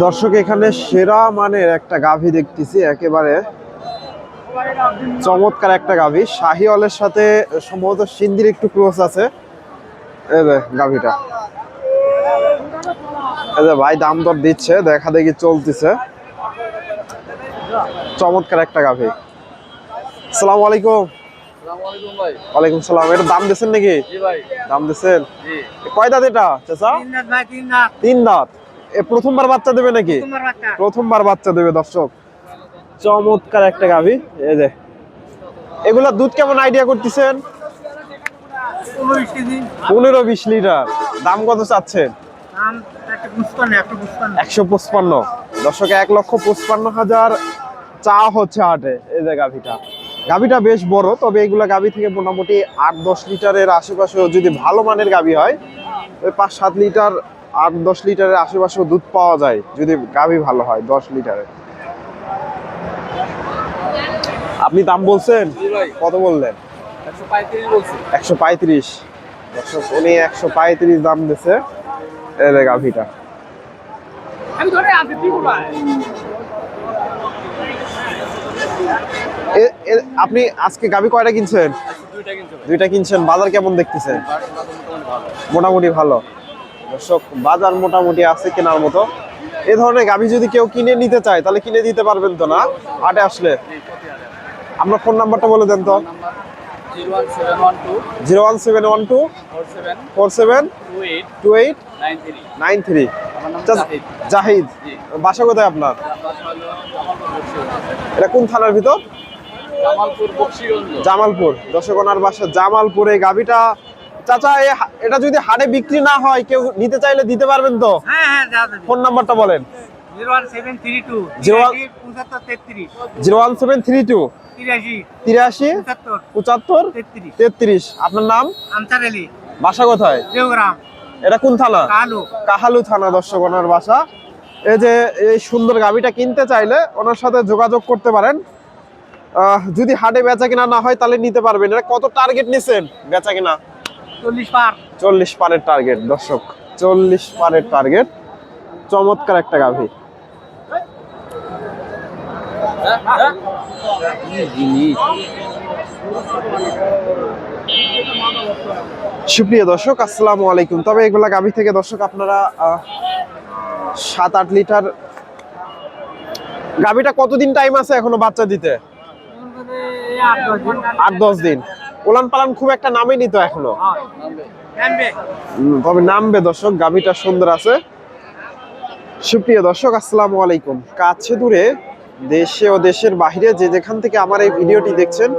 দর্শক এখানে সেরা মানের একটা গাভী দেখতেছি, একেবারে চমৎকার একটা গাভী। শাহিওয়ালের সাথে সম্ভবত সিন্ধির একটু ক্রস আছে। এই যে গাভীটা, এই যে ভাই দাম দর দিচ্ছে, দেখা দেখি চলতেছে। চমৎকার একটা গাভী। আসসালামু আলাইকুম। ওয়ালাইকুম সালাম। এটা দাম দিচ্ছেন নাকি? দাম দিচ্ছেন? কয় দাঁত এটা চাচা? তিন দাঁত। এ প্রথমবার বাচ্চা দেবে নাকি? প্রথমবার বাচ্চা দেবে দর্শক। চমৎকার একটা গাভী। এই যে এগুলা দুধ কেমন আইডিয়া করতেছেন? 15-20 লিটার। দাম কত চাচ্ছেন? 155। দর্শক 1,55,000 চা হচ্ছে হাটে। এই যে গাভীটা বেশ বড়, তবে এগুলা গাভী থেকে মোটামুটি 8-10 লিটারের আশেপাশেও যদি ভালো মানের গাভী হয়, ওই 5-7 লিটার 8-10 লিটারের আশেপাশেও দুধ পাওয়া যায় যদি গাভী ভালো হয় 10 লিটারের। আপনি দাম বলছেন কত? বললেন 135। দর্শক উনি 135 দাম দিছে এই যে গাভীটা। আপনি আজকে গাভী কয়টা কিনছেন? দুইটা কিনছেন। বাজার কেমন দেখতেছেন? মোটামুটি ভালো। দর্শক বাজার মোটামুটি আছে কেনার মতো। এই ধরনের গাভী যদি কেউ কিনে নিতে চায় তাহলে কিনে দিতে পারবেন তো না হাটে আসলে? আপনার ফোন নাম্বারটা বলে দেন তো। 01712472893। জাহিদ। বাসা কোথায় আপনার? এটা কোন থানার ভিতর? জামালপুর। দর্শক ওনার বাসা জামালপুরে। গাভীটা চাচা এটা যদি হাটে বিক্রি না হয় কেউ নিতে চাইলে দিতে পারবেন তো? ফোন নাম্বারটা বলেন। 01732 83 75 33। আপনার নাম? আনসার আলী। বাসা কোথায়? দেওগ্রাম। এটা কোন থানা? কাহালু থানা। দর্শক ওনার বাসা। এই যে এই সুন্দর গাভীটা কিনতে চাইলে ওনার সাথে যোগাযোগ করতে পারেন। যদি হাটে বেচা কিনা না হয় তাহলে নিতে পারবেন। এটা কত টার্গেট নিছেন বেচা কিনা? 40 পারের টার্গেট। দর্শক 40 পারের টার্গেট। চমৎকার একটা গাভী। সুপ্রিয় দর্শক আসসালামু আলাইকুম। তবে এগুলা গাভী থেকে দর্শক আপনারা 7-8 লিটার। গাভীটা কতদিন টাইম আছে এখনো বাচ্চা দিতে? 8-10 দিন। উলান পালান খুব একটা নামেনি তো এখনো? তবে নামবে দর্শক। গাভীটা সুন্দর আছে। সুপ্রিয় দর্শক আসসালামু আলাইকুম। কাছে দূরে দেশে ও দেশের বাইরে যে যেখান থেকে আমার এই ভিডিওটি দেখছেন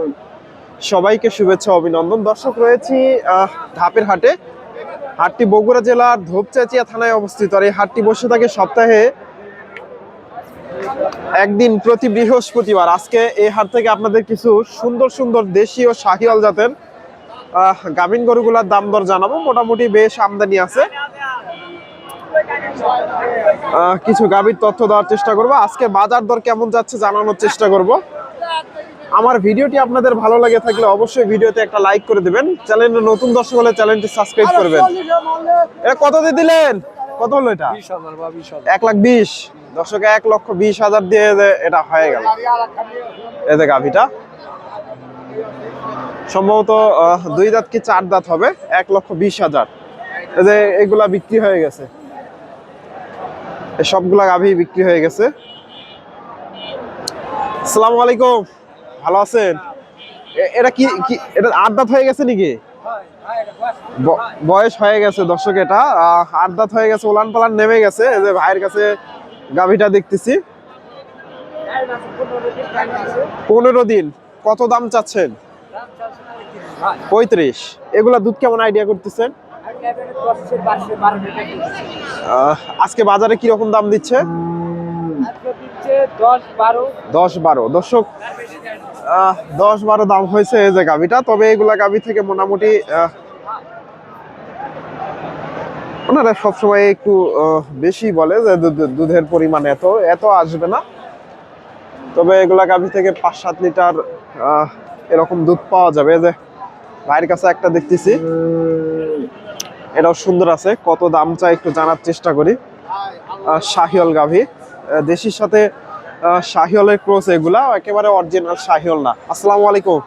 সবাইকে শুভেচ্ছা অভিনন্দন। দর্শক রয়েছি ধাপের হাটে। হাটটি বগুড়া জেলার ধূপচাচিয়া থানায় অবস্থিত। আর এই হাটটি বসে থাকে সপ্তাহে একদিন প্রতি বৃহস্পতিবার। আজকে এই হাট থেকে আপনাদের কিছু সুন্দর সুন্দর দেশি ও শাহিওয়াল জাতের গাভীন গরুগুলার দাম দর জানাবো। মোটামুটি বেশ আমদানি আছে। কিছু গাভীর তথ্য দেওয়ার চেষ্টা করব। আজকে বাজার দর কেমন যাচ্ছে জানানোর চেষ্টা করব। আমার ভিডিওটি আপনাদের ভালো লাগে থাকলে অবশ্যই ভিডিওতে একটা লাইক করে দিবেন। চ্যানেলে নতুন দর্শক হলে চ্যানেলটি সাবস্ক্রাইব করবেন। এটা কত দিয়ে দিলেন? কত হলো এটা? 1,20,000। দর্শক 1,20,000 দিয়ে এটা হয়ে গেল। এই যে গাভীটা সম্ভবত 2 দাঁত কি 4 দাঁত হবে। 1,20,000। এই যে এগুলা বিক্রি হয়ে গেছে। এই সবগুলা গাভী বিক্রি হয়ে গেছে। আসসালামু আলাইকুম। ভালো আছেন? এটা কি এটা 8 দাঁত হয়ে গেছে নাকি? বয়স হয়ে গেছে দর্শক। এটা 8 দাঁত হয়ে গেছে। উলান পালান নেমে গেছে। এই যে ভাইয়ের কাছে গাভীটা দেখতেছি। 15 দিন। কত দাম চাচ্ছেন? 35। এগুলা দুধ কেমন আইডিয়া করতেছেন? আজকে বাজারে কি রকম দাম দিচ্ছে? 10-12। দর্শক 10-12 দাম হয়েছে এই যে গাভীটা। তবে এগুলা গাভী থেকে মোটামুটি ওনারা সবসময় একটু বেশি বলে যে দুধের পরিমাণ এত আসবে না। তবে এগুলা গাভী থেকে 5-7 লিটার এরকম দুধ পাওয়া যাবে। যে ভাইয়ের কাছে একটা দেখতেছি। এটাও সুন্দর আছে, কত দাম চাই একটু জানার চেষ্টা করি। শাহিওয়াল গাভী, দেশির সাথে শাহিওয়ালের ক্রস, এগুলা একেবারে অরিজিনাল শাহিওয়াল না। আসসালামু আলাইকুম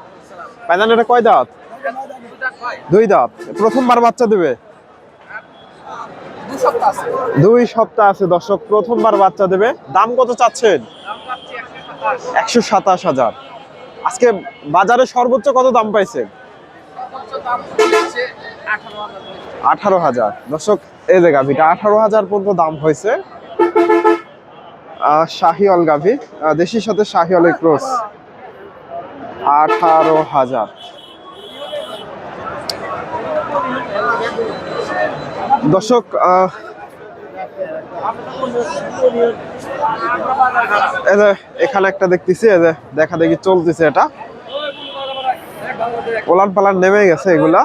ভাইজান, এটা কয় দাঁত? 2 দাঁত। প্রথমবার বাচ্চা দেবে? 2 সপ্তাহ আছে দর্শক, প্রথমবার বাচ্চা দেবে। দাম কত চাচ্ছেন? 127,000। আজকে বাজারে সর্বোচ্চ কত দাম পাইছে? 18,000। দর্শক এই যে গাভীটা 18,000 পর্যন্ত দাম হয়েছে। শাহিওয়াল গাভী, দেশির সাথে শাহিওয়ালের ক্রস। 18,000। দর্শক এখানে একটা দেখতেছি, দেখা দেখি চলতেছে, এটা ওলান পালান নেমে গেছে এগুলা।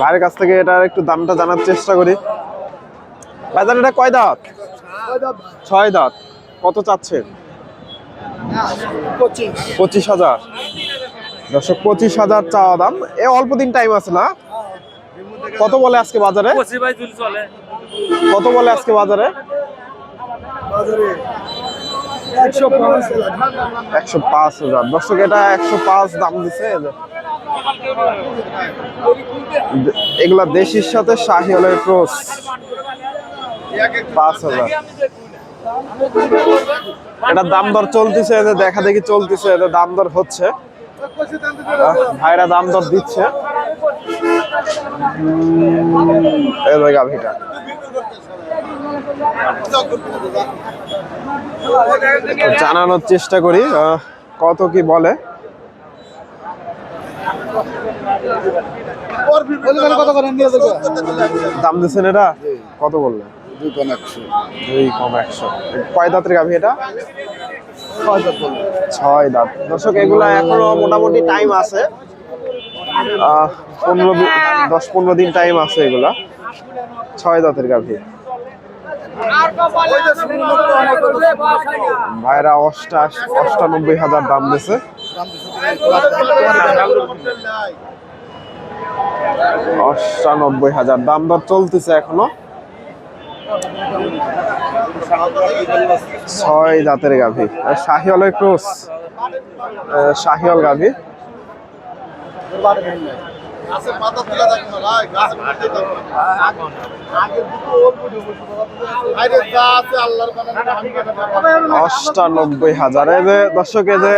ভাইয়ের কাছ থেকে এটার একটু দামটা জানার চেষ্টা করি। বাজার এটা কয় দাঁত? 6 দাঁত। কত চাচ্ছে? 25,000। দর্শক 25,000 চাওয়া দাম। এ অল্প দিন টাইম আছে না? কত বলে আজকে বাজারে? কত বলে আজকে বাজারে? 105,000। দর্শক এটা 105 দাম দিছে। এগুলা দেশির সাথে শাহিওয়ালের ক্রস। 5,000। এটার দাম দর চলতেছে, দেখা দেখি চলতেছে, দাম দর হচ্ছে, ভাইরা দাম দর দিচ্ছে। এই গাভীটা জানানোর চেষ্টা করি কত কি বলে। দাম দিচ্ছেন এটা কত বললেন? 2,100। কয় দাঁতের গাভী এটা? 6 দাঁত। দর্শক এগুলা এখনো মোটামুটি টাইম আছে, 10-15 দিন টাইম আছে এগুলা। 6 দাঁতের গাভী। ভাইরা 98,000 দাম দিছে। 98,000 দাম দর চলতেছে এখনো। 6 দাঁতের গাভী, শাহিওয়ালের ক্রস, শাহিওয়াল গাভী। অষ্টানব্বই হাজার। দর্শক এই যে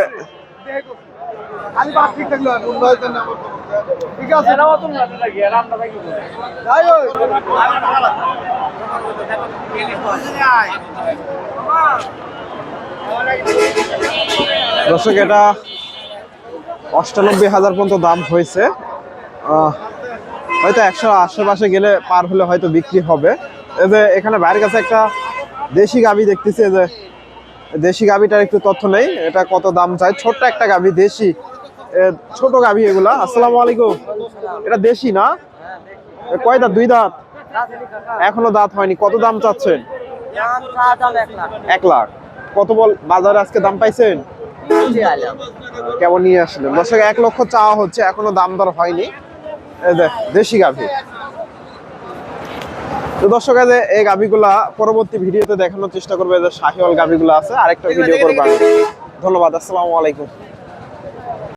দর্শক এটা 98,000 পর্যন্ত দাম হয়েছে। হয়তো 100 আশেপাশে গেলে পার হলে হয়তো বিক্রি হবে। এই যে এখানে বাইরের কাছে একটা দেশি গাভী দেখতেছি, যে দেশি গাভীটার একটু তথ্য নেই, এটা কত দাম চাই। ছোট্ট একটা গাভী, দেশি ছোট গাভী এগুলা। আসসালামু আলাইকুম, এটা দেশি না? কয় দাঁত? 2 দাঁত। এখনো দাঁত হয়নি। কত দাম চাচ্ছেন? 1 লাখ। কত বল বাজারে আজকে দাম পাইছেন? কেমন নিয়ে আসলেন? দর্শক 1 লক্ষ চাওয়া হচ্ছে, এখনো দাম দর হয়নি। দেশি গাভী। তো দর্শক এই গাভীগুলা পরবর্তী ভিডিওতে দেখানোর চেষ্টা করবে, যে শাহিওয়াল গাভীগুলো আছে, আরেকটা ভিডিও করবো। ধন্যবাদ। আসসালামু আলাইকুম।